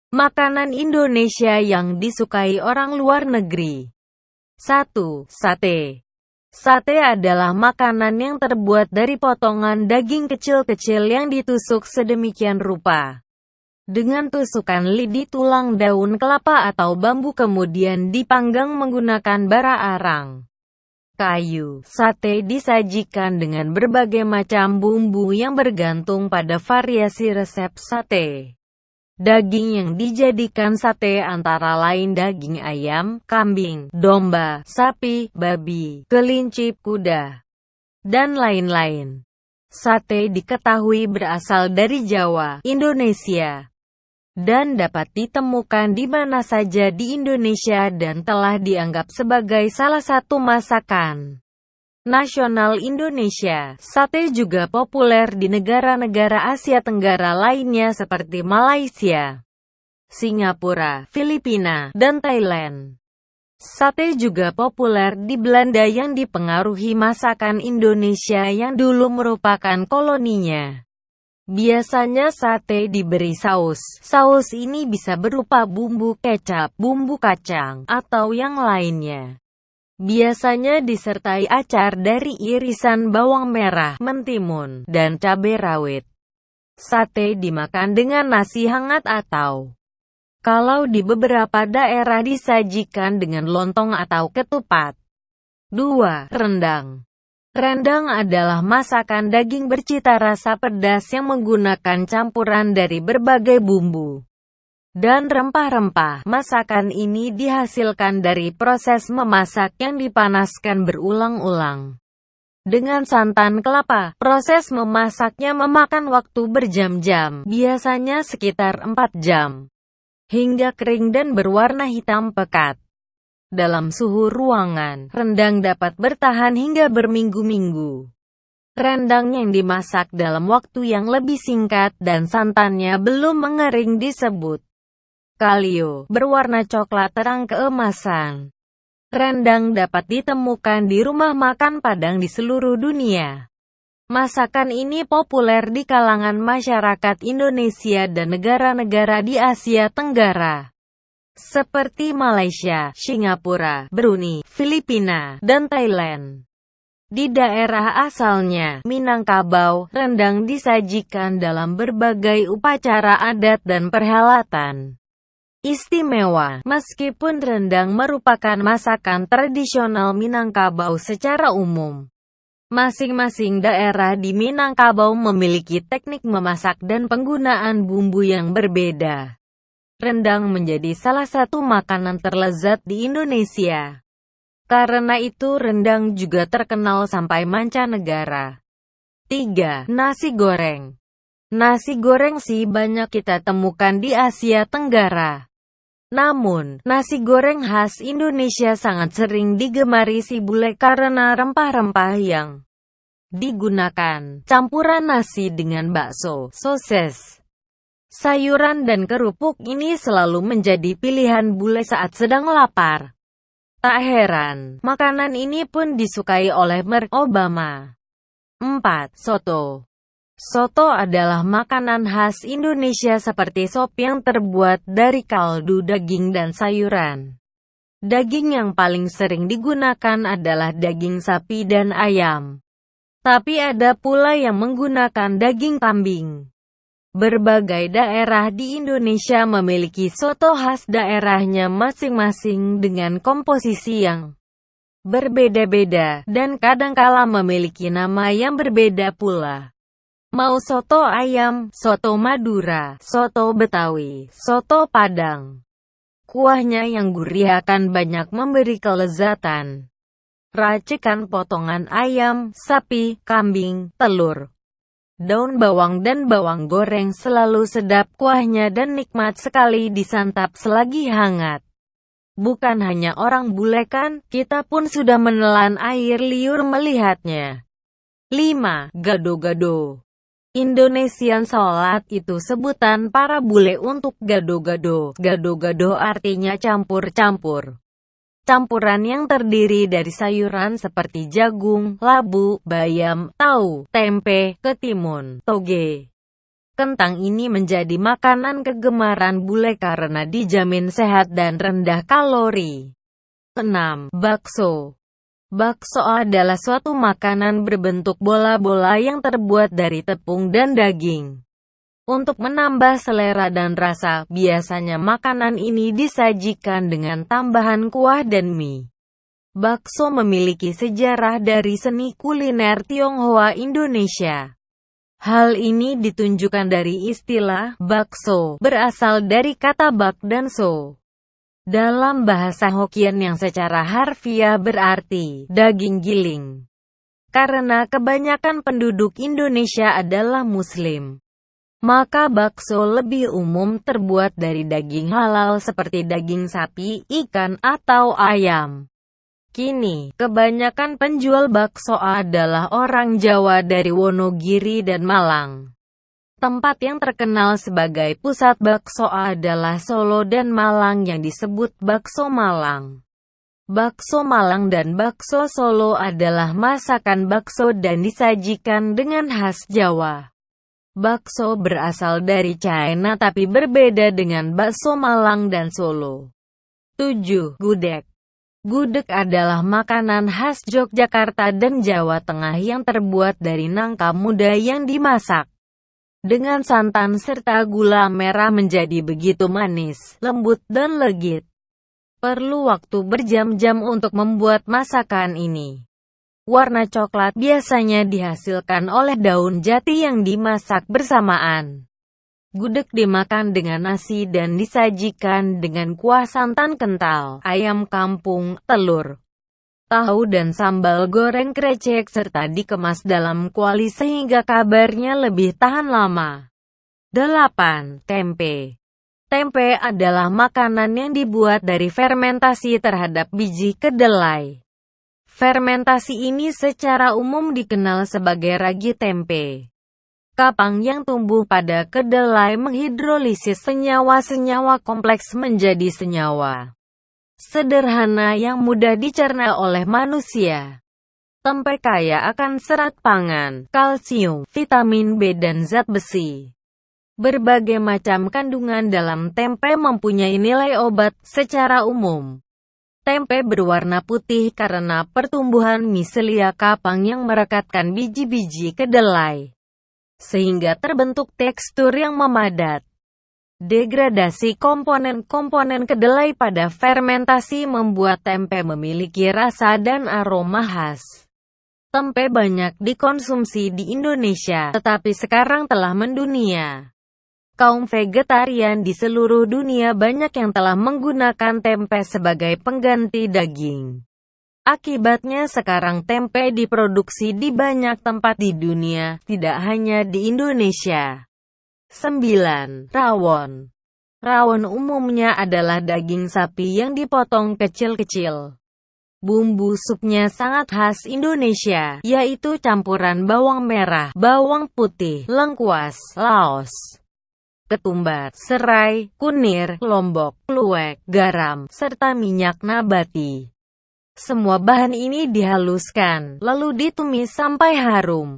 Makanan Indonesia yang disukai orang luar negeri. 1. Sate. Sate adalah makanan yang terbuat dari potongan daging kecil-kecil yang ditusuk sedemikian rupa. Dengan tusukan lidi, tulang daun kelapa atau bambu, kemudian dipanggang menggunakan bara arang kayu. Sate disajikan dengan berbagai macam bumbu yang bergantung pada variasi resep sate. Daging yang dijadikan sate antara lain daging ayam, kambing, domba, sapi, babi, kelinci, kuda, dan lain-lain. Sate diketahui berasal dari Jawa, Indonesia, dan dapat ditemukan di mana saja di Indonesia dan telah dianggap sebagai salah satu masakan nasional Indonesia. Sate juga populer di negara-negara Asia Tenggara lainnya seperti Malaysia, Singapura, Filipina, dan Thailand. Sate juga populer di Belanda yang dipengaruhi masakan Indonesia yang dulu merupakan koloninya. Biasanya sate diberi saus. Saus ini bisa berupa bumbu kecap, bumbu kacang, atau yang lainnya. Biasanya disertai acar dari irisan bawang merah, mentimun, dan cabai rawit. Sate dimakan dengan nasi hangat atau, kalau di beberapa daerah, disajikan dengan lontong atau ketupat. 2. Rendang. Rendang adalah masakan daging bercita rasa pedas yang menggunakan campuran dari berbagai bumbu dan rempah-rempah. Masakan ini dihasilkan dari proses memasak yang dipanaskan berulang-ulang dengan santan kelapa. Proses memasaknya memakan waktu berjam-jam, biasanya sekitar 4 jam, hingga kering dan berwarna hitam pekat. Dalam suhu ruangan, rendang dapat bertahan hingga berminggu-minggu. Rendang yang dimasak dalam waktu yang lebih singkat dan santannya belum mengering disebut kalio, berwarna coklat terang keemasan. Rendang dapat ditemukan di rumah makan Padang di seluruh dunia. Masakan ini populer di kalangan masyarakat Indonesia dan negara-negara di Asia Tenggara, seperti Malaysia, Singapura, Brunei, Filipina, dan Thailand. Di daerah asalnya, Minangkabau, rendang disajikan dalam berbagai upacara adat dan perhelatan istimewa. Meskipun rendang merupakan masakan tradisional Minangkabau secara umum, masing-masing daerah di Minangkabau memiliki teknik memasak dan penggunaan bumbu yang berbeda. Rendang menjadi salah satu makanan terlezat di Indonesia. Karena itu rendang juga terkenal sampai mancanegara. 3. Nasi goreng. Nasi goreng sih banyak kita temukan di Asia Tenggara. Namun, nasi goreng khas Indonesia sangat sering digemari si bule karena rempah-rempah yang digunakan. Campuran nasi dengan bakso, sosis, sayuran dan kerupuk ini selalu menjadi pilihan bule saat sedang lapar. Tak heran, makanan ini pun disukai oleh Barack Obama. 4. Soto. Soto adalah makanan khas Indonesia seperti sop yang terbuat dari kaldu daging dan sayuran. Daging yang paling sering digunakan adalah daging sapi dan ayam. Tapi ada pula yang menggunakan daging kambing. Berbagai daerah di Indonesia memiliki soto khas daerahnya masing-masing dengan komposisi yang berbeda-beda, dan kadangkala memiliki nama yang berbeda pula. Mau soto ayam, soto Madura, soto Betawi, soto Padang. Kuahnya yang gurih akan banyak memberi kelezatan. Racikan potongan ayam, sapi, kambing, telur, daun bawang dan bawang goreng selalu sedap kuahnya dan nikmat sekali disantap selagi hangat. Bukan hanya orang bule kan, kita pun sudah menelan air liur melihatnya. 5. Gado-gado. Indonesian Salad itu sebutan para bule untuk gado-gado. Gado-gado artinya campur-campur. Campuran yang terdiri dari sayuran seperti jagung, labu, bayam, tahu, tempe, ketimun, toge, Kentang ini menjadi makanan kegemaran bule karena dijamin sehat dan rendah kalori. 6. Bakso. Bakso adalah suatu makanan berbentuk bola-bola yang terbuat dari tepung dan daging. Untuk menambah selera dan rasa, biasanya makanan ini disajikan dengan tambahan kuah dan mie. Bakso memiliki sejarah dari seni kuliner Tionghoa Indonesia. Hal ini ditunjukkan dari istilah bakso, berasal dari kata bak dan so. Dalam bahasa Hokkien yang secara harfiah berarti daging giling. Karena kebanyakan penduduk Indonesia adalah Muslim, maka bakso lebih umum terbuat dari daging halal seperti daging sapi, ikan, atau ayam. Kini, kebanyakan penjual bakso adalah orang Jawa dari Wonogiri dan Malang. Tempat yang terkenal sebagai pusat bakso adalah Solo dan Malang yang disebut bakso Malang. Bakso Malang dan bakso Solo adalah masakan bakso dan disajikan dengan khas Jawa. Bakso berasal dari China tapi berbeda dengan bakso Malang dan Solo. 7. Gudeg. Gudeg adalah makanan khas Yogyakarta dan Jawa Tengah yang terbuat dari nangka muda yang dimasak dengan santan serta gula merah menjadi begitu manis, lembut, dan legit. Perlu waktu berjam-jam untuk membuat masakan ini. Warna coklat biasanya dihasilkan oleh daun jati yang dimasak bersamaan. Gudeg dimakan dengan nasi dan disajikan dengan kuah santan kental, ayam kampung, telur, tahu dan sambal goreng krecek serta dikemas dalam kuali sehingga kabarnya lebih tahan lama. 8. Tempe. Tempe adalah makanan yang dibuat dari fermentasi terhadap biji kedelai. Fermentasi ini secara umum dikenal sebagai ragi tempe. Kapang yang tumbuh pada kedelai menghidrolisis senyawa-senyawa kompleks menjadi senyawa sederhana yang mudah dicerna oleh manusia. Tempe kaya akan serat pangan, kalsium, vitamin B dan zat besi. Berbagai macam kandungan dalam tempe mempunyai nilai obat. Secara umum, tempe berwarna putih karena pertumbuhan miselia kapang yang merekatkan biji-biji kedelai, sehingga terbentuk tekstur yang memadat. Degradasi komponen-komponen kedelai pada fermentasi membuat tempe memiliki rasa dan aroma khas. Tempe banyak dikonsumsi di Indonesia, tetapi sekarang telah mendunia. Kaum vegetarian di seluruh dunia banyak yang telah menggunakan tempe sebagai pengganti daging. Akibatnya sekarang tempe diproduksi di banyak tempat di dunia, tidak hanya di Indonesia. 9. Rawon. Rawon umumnya adalah daging sapi yang dipotong kecil-kecil. Bumbu supnya sangat khas Indonesia, yaitu campuran bawang merah, bawang putih, lengkuas, laos, ketumbar, serai, kunir, lombok, kluwek, garam, serta minyak nabati. Semua bahan ini dihaluskan, lalu ditumis sampai harum.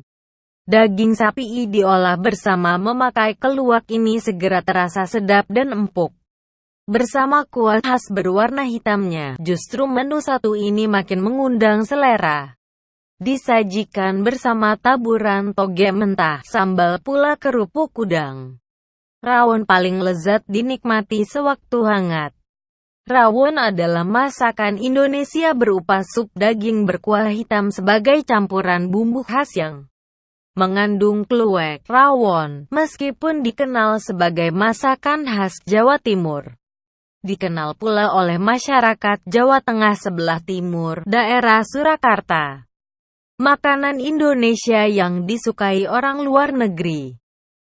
Daging sapi diolah bersama memakai keluak ini segera terasa sedap dan empuk. Bersama kuah khas berwarna hitamnya, justru menu satu ini makin mengundang selera. Disajikan bersama taburan toge mentah, sambal pula kerupuk udang. Rawon paling lezat dinikmati sewaktu hangat. Rawon adalah masakan Indonesia berupa sup daging berkuah hitam sebagai campuran bumbu khas yang mengandung kluwek. Rawon, meskipun dikenal sebagai masakan khas Jawa Timur, dikenal pula oleh masyarakat Jawa Tengah sebelah timur, daerah Surakarta. Makanan Indonesia yang disukai orang luar negeri.